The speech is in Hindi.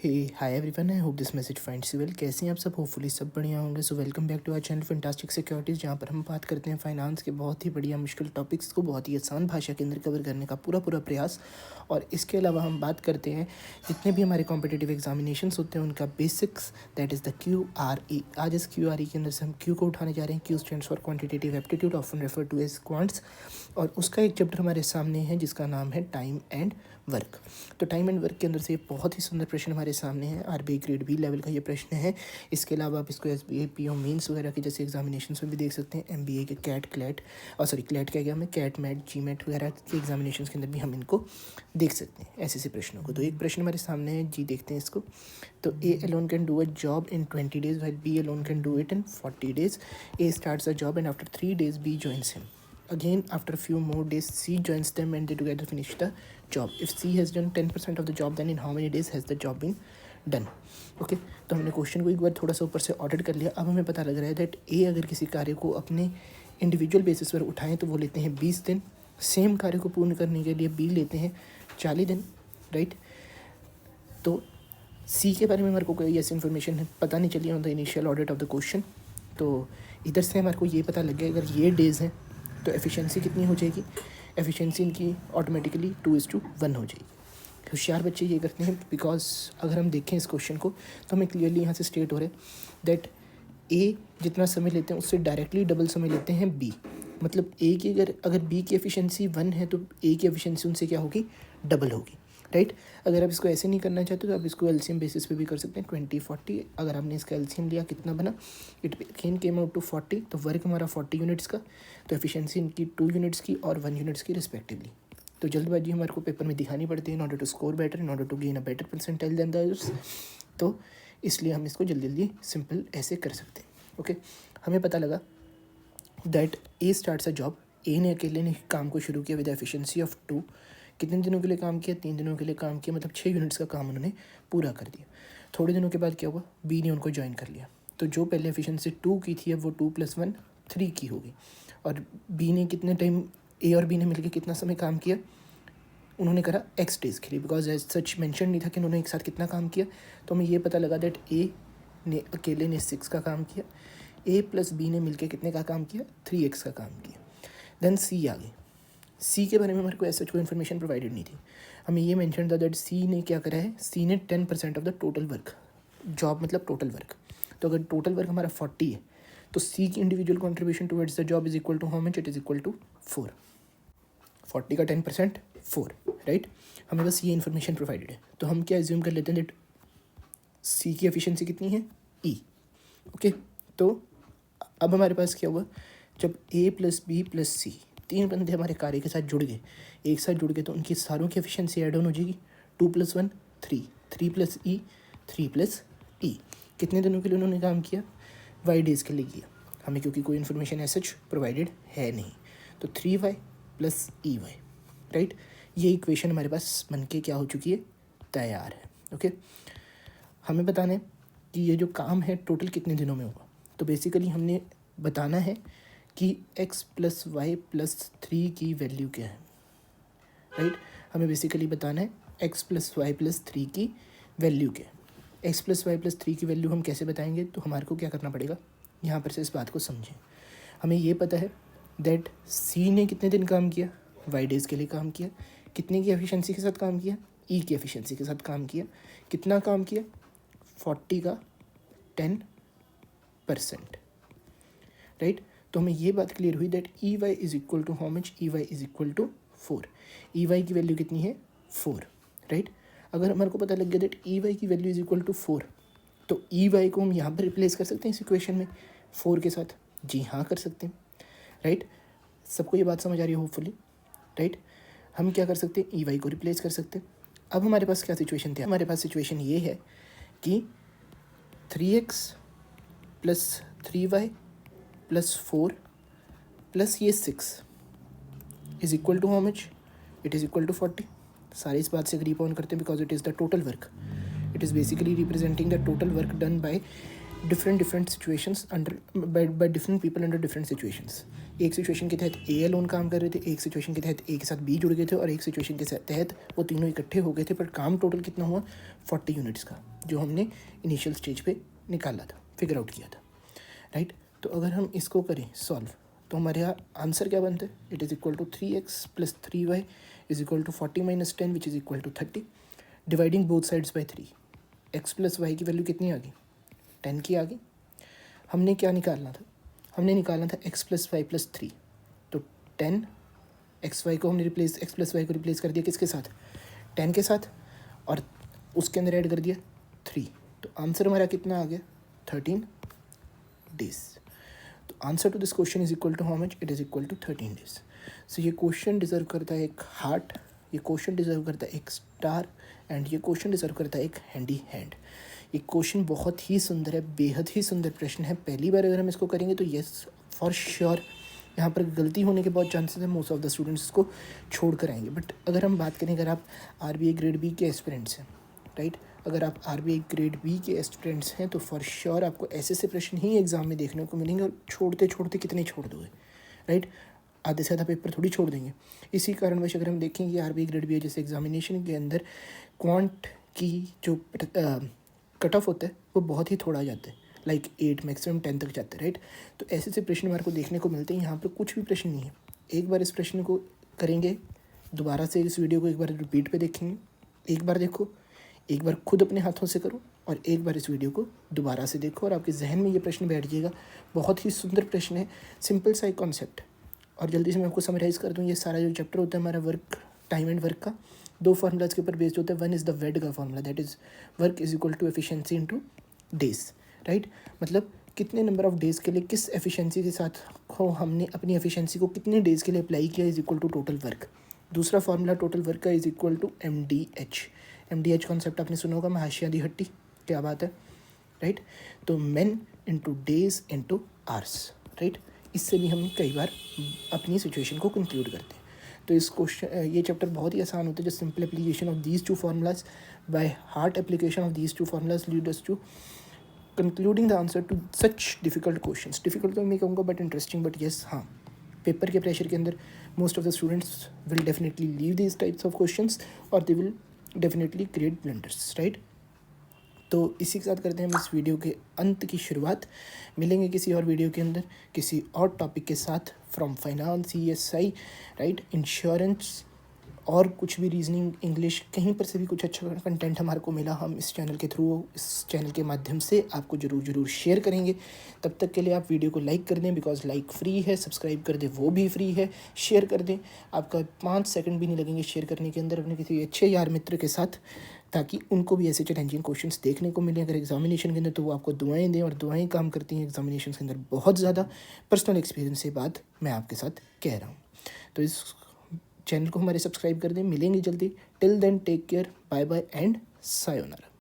Hey hi everyone, I hope this message finds you well. कैसे हैं आप सब? होपफुली सब बढ़िया होंगे। So welcome back to our channel Fantastic Securities, जहाँ पर हम बात करते हैं फाइनेंस के बहुत ही बढ़िया मुश्किल टॉपिक्स को बहुत ही आसान भाषा के अंदर कवर करने का पूरा प्रयास। और इसके अलावा हम बात करते हैं जितने भी हमारे कॉम्पिटिटिव एग्जामिनेशंस होते हैं उनका basics, that is the QRE। आज इस QRE के अंदर से हम क्यू को उठाने जा रहे हैं। Q stands for quantitative aptitude, often refer to as quants. और उसका एक चैप्टर हमारे सामने है जिसका नाम है टाइम एंड वर्क। तो टाइम एंड वर्क के अंदर से बहुत ही सुंदर प्रश्न हमारे सामने है। RBI ग्रेड बी लेवल का ये प्रश्न है। इसके अलावा आप इसको SBI PO मेंस वगैरह के जैसे एग्जामिनेशन में भी देख सकते हैं। MBA के कैट क्लैट क्लैट क्या गया, मैं कैट मैट GMAT वगैरह के एग्जामिनेशन के अंदर भी हम इनको देख सकते हैं ऐसे प्रश्नों को। तो एक प्रश्न हमारे सामने है जी, देखते हैं इसको। तो A alone can do a job in 20 days while B alone can do it in 40 days. A starts a job and after 3 days B joins him. Again, after a few more days, C joins them and they together finish the job. If C has done 10% of the job, then in how many days has the job been done? Okay, तो हमने क्वेश्चन को एक बार थोड़ा सा ऊपर से ऑडिट कर लिया। अब हमें पता लग रहा है दैट A अगर किसी कार्य को अपने इंडिविजुअल बेसिस पर उठाएं तो वो लेते हैं 20 दिन। सेम कार्य को पूर्ण करने के लिए B लेते हैं 40 दिन, राइट। तो C के बारे में हमारे को कोई ऐसी इन्फॉर्मेशन पता नहीं चली on the initial audit of the question. तो इधर से हमारे को ये पता लग गया अगर ये डेज़ हैं तो एफिशिएंसी कितनी हो जाएगी। एफिशिएंसी इनकी ऑटोमेटिकली 2:1 हो जाएगी। होशियार बच्चे ये करते हैं, बिकॉज अगर हम देखें इस क्वेश्चन को तो हमें क्लियरली यहाँ से स्टेट हो रहा है दैट ए जितना समय लेते हैं उससे डायरेक्टली डबल समय लेते हैं बी। मतलब ए की अगर बी की एफिशिएंसी 1 है तो ए की एफिशिएंसी उनसे क्या होगी, डबल होगी, राइट। अगर आप इसको ऐसे नहीं करना चाहते तो आप इसको LCM बेसिस पे भी कर सकते हैं। 20-40 अगर आपने इसका LCM लिया कितना बना, it again came out to 40। तो वर्क हमारा 40 यूनिट्स का, तो एफिशिएंसी इनकी 2 यूनिट्स की और 1 यूनिट्स की रिस्पेक्टिवली। तो जल्दबाजी हमारे को पेपर में दिखानी पड़ती है in order to score better, in order to gain a better percentile than the others. तो इसलिए हम इसको जल्दी सिंपल ऐसे कर सकते हैं। ओके, हमें पता लगा that A starts a job. A ने अकेले ने काम को शुरू किया विद एफिशिएंसी ऑफ 2। कितने दिनों के लिए काम किया, 3 दिनों के लिए काम किया, मतलब 6 यूनिट्स का काम उन्होंने पूरा कर दिया। थोड़े दिनों के बाद क्या हुआ, बी ने उनको ज्वाइन कर लिया। तो जो पहले एफिशिएंसी 2 की थी अब वो 2+1 3 की होगी। और बी ने कितने टाइम, ए और बी ने मिलकर कितना समय काम किया, उन्होंने करा X डेज़ के लिए, बिकॉज एज सच मेंशन नहीं था कि उन्होंने एक साथ कितना काम किया। तो हमें ये पता लगा दैट ए ने अकेले ने 6 का काम किया, A प्लस बी ने मिलकर कितने का काम किया, 3x का काम किया। देन सी आ गई। सी के बारे में हमारे को ऐसा कोई इन्फॉर्मेशन प्रोवाइडेड नहीं थी। हमें ये मेंशन था दैट सी ने क्या करा है, सी ने 10% of the total work, job मतलब टोटल वर्क। तो अगर टोटल वर्क हमारा 40 है तो सी की individual contribution towards the job is equal to how much, it is equal to 4। 40 का 10% 4, राइट। हमें बस ये इन्फॉर्मेशन प्रोवाइडेड है। तो हम क्या एज्यूम कर लेते हैं दैट सी की एफिशिएंसी कितनी है, ई। ओके, तो अब हमारे पास क्या हुआ, जब A प्लस बी प्लस सी 3 बंदे हमारे कार्य के साथ जुड़ गए, एक साथ जुड़ गए, तो उनकी सारों की एफिशिएंसी ऐड ऑन हो जाएगी। 2+1 3, 3 + E 3 + E। कितने दिनों के लिए उन्होंने काम किया, Y डेज़ के लिए किया। हमें क्योंकि कोई इन्फॉर्मेशन ऐसा प्रोवाइडेड है नहीं, तो 3Y + EY, राइट। ये इक्वेशन हमारे पास बन के क्या हो चुकी है, तैयार है। ओके, हमें बताना है कि ये जो काम है टोटल कितने दिनों में होगा। तो बेसिकली हमने बताना है कि x + y + 3 की वैल्यू क्या है, राइट। हमें बेसिकली बताना है x + y + 3 की वैल्यू क्या है। x + y + 3 की वैल्यू हम कैसे बताएंगे, तो हमारे को क्या करना पड़ेगा, यहाँ पर से इस बात को समझें। हमें ये पता है दैट c ने कितने दिन काम किया, y डेज़ के लिए काम किया, कितने की एफिशिएंसी के साथ काम किया, e की एफिशिएंसी के साथ काम किया। कितना काम किया, 40 का 10%, राइट। तो हमें ये बात क्लियर हुई that EY is equal to how much, EY is equal to 4। EY की वैल्यू कितनी है, 4, राइट। अगर हमारे को पता लग गया दैट EY की वैल्यू इज इक्वल टू 4, तो EY को हम यहाँ पर रिप्लेस कर सकते हैं इस इक्वेशन में 4 के साथ। जी हाँ, कर सकते हैं, राइट। सबको ये बात समझ आ रही है होपफुली, राइट। हम क्या कर सकते हैं, EY को रिप्लेस कर सकते हैं। अब हमारे पास क्या सिचुएशन थी, हमारे पास सिचुएशन ये है कि 3x + 3y + 4 + ये 6 is equal to how much, it is equal to 40। सारे इस बात से एग्री ऑन करते हैं because it is the total work. It is basically representing the total work done by different situations under by different people under different situations. एक सिचुएशन के तहत ए अलोन काम कर रहे थे, एक सिचुएशन के तहत ए के साथ बी जुड़ गए थे, और एक सिचुएशन के तहत वो तीनों इकट्ठे हो गए थे, पर काम टोटल कितना हुआ 40 यूनिट्स का, जो हमने इनिशियल स्टेज पे निकाला था, फिगर आउट किया था, राइट। तो अगर हम इसको करें सॉल्व, तो हमारे यहाँ आंसर क्या बनता है, it is equal to 3x + 3y is equal to 40 - 10 which is equal to 30, dividing both sides by 3। x + y की वैल्यू कितनी आ गई, 10 की आ गई। हमने क्या निकालना था, हमने निकालना था x + y + 3, तो 10 xy को हमने x + y को रिप्लेस कर दिया किसके साथ, 10 के साथ, और उसके अंदर ऐड कर दिया 3, तो आंसर हमारा कितना आ गया 13 डेज। तो answer to this question is equal to how much, it is equal to 13 days. So ये क्वेश्चन डिजर्व करता है एक हार्ट, ये क्वेश्चन डिजर्व करता है एक स्टार, एंड ये क्वेश्चन डिजर्व करता है एक हैंडी हैंड। ये क्वेश्चन बहुत ही सुंदर है, बेहद ही सुंदर प्रश्न है। पहली बार अगर हम इसको करेंगे तो येस फॉर श्योर यहाँ पर गलती होने के बहुत चांसेस है, मोस्ट ऑफ द स्टूडेंट्स इसको छोड़ कर आएंगे। बट अगर हम बात करें, अगर आप RBI ग्रेड बी के एस्पिरेंट्स हैं, राइट, अगर आप RBI ग्रेड बी के स्टूडेंट्स हैं तो फॉर श्योर आपको ऐसे प्रश्न ही एग्ज़ाम में देखने को मिलेंगे, और छोड़ते छोड़ते कितने छोड़ दोगे, राइट, आधे से आधा पेपर थोड़ी छोड़ देंगे। इसी कारणवश अगर हम देखें कि RBI ग्रेड बी जैसे एग्जामिनेशन के अंदर क्वांट की जो कट ऑफ होता है वो बहुत ही थोड़ा जाता है, लाइक 8 मैक्सिमम 10 तक जाता है, राइट। तो ऐसे प्रश्न हमारे को देखने को मिलते हैं। यहाँ पर कुछ भी प्रश्न नहीं है। एक बार इस प्रश्न को करेंगे, दोबारा से इस वीडियो को एक बार रिपीट पे देखेंगे, एक बार देखो, एक बार खुद अपने हाथों से करो, और एक बार इस वीडियो को दोबारा से देखो, और आपके जहन में ये प्रश्न बैठ जाएगा। बहुत ही सुंदर प्रश्न है, सिंपल सा एक कॉन्सेप्ट। और जल्दी से मैं आपको समराइज़ कर दूँ, ये सारा जो चैप्टर होता है हमारा वर्क, टाइम एंड वर्क का, 2 फार्मूलाज के ऊपर बेस्ड होता है। वन इज़ द वेड का formula, that is work is equal to efficiency into days, right. मतलब कितने नंबर ऑफ डेज़ के लिए किस एफिशिएंसी के साथ हो हमने अपनी एफिशिएंसी को कितने डेज़ के लिए अप्लाई किया, is equal to total work. दूसरा फार्मूला टोटल वर्क का is equal to MDH concept आपने सुना होगा, महाशिया दी हट्टी, क्या बात है, राइट। तो men into days into hours, right. इससे भी हम कई बार अपनी सिचुएशन को कंक्लूड करते हैं। तो इस क्वेश्चन, ये चैप्टर बहुत ही आसान होता है, जो simple application of these 2 formulas by hard application of these 2 formulas lead us to concluding the answer to such difficult questions. Difficult तो मैं कहूँगा बट इंटरेस्टिंग, बट येस, हाँ, पेपर के प्रेशर के अंदर most of the students will definitely leave this types of questions, और they will definitely create blunders, right. तो इसी के साथ करते हैं हम इस वीडियो के अंत की शुरुआत। मिलेंगे किसी और वीडियो के अंदर किसी और टॉपिक के साथ, from finance, ESI, right, insurance, और कुछ भी, रीजनिंग, इंग्लिश, कहीं पर से भी कुछ अच्छा कंटेंट हमारे को मिला, हम इस चैनल के थ्रू, इस चैनल के माध्यम से आपको ज़रूर शेयर करेंगे। तब तक के लिए आप वीडियो को लाइक कर दें, बिकॉज लाइक फ्री है, सब्सक्राइब कर दें वो भी फ्री है, शेयर कर दें, आपका 5 सेकंड भी नहीं लगेंगे शेयर करने के अंदर अपने किसी अच्छे यार मित्र के साथ, ताकि उनको भी ऐसे चैलेंजिंग क्वेश्चंस देखने को मिले अगर एग्जामिनेशन के अंदर, तो वो आपको दुआएं दें, और दुआएं काम करती हैं एग्जामिनेशन के अंदर बहुत ज़्यादा। पर्सनल एक्सपीरियंस से बात मैं आपके साथ कह रहा हूँ। तो इस चैनल को हमारे सब्सक्राइब कर दें। मिलेंगे जल्दी। Till then take care, bye bye and sayonara.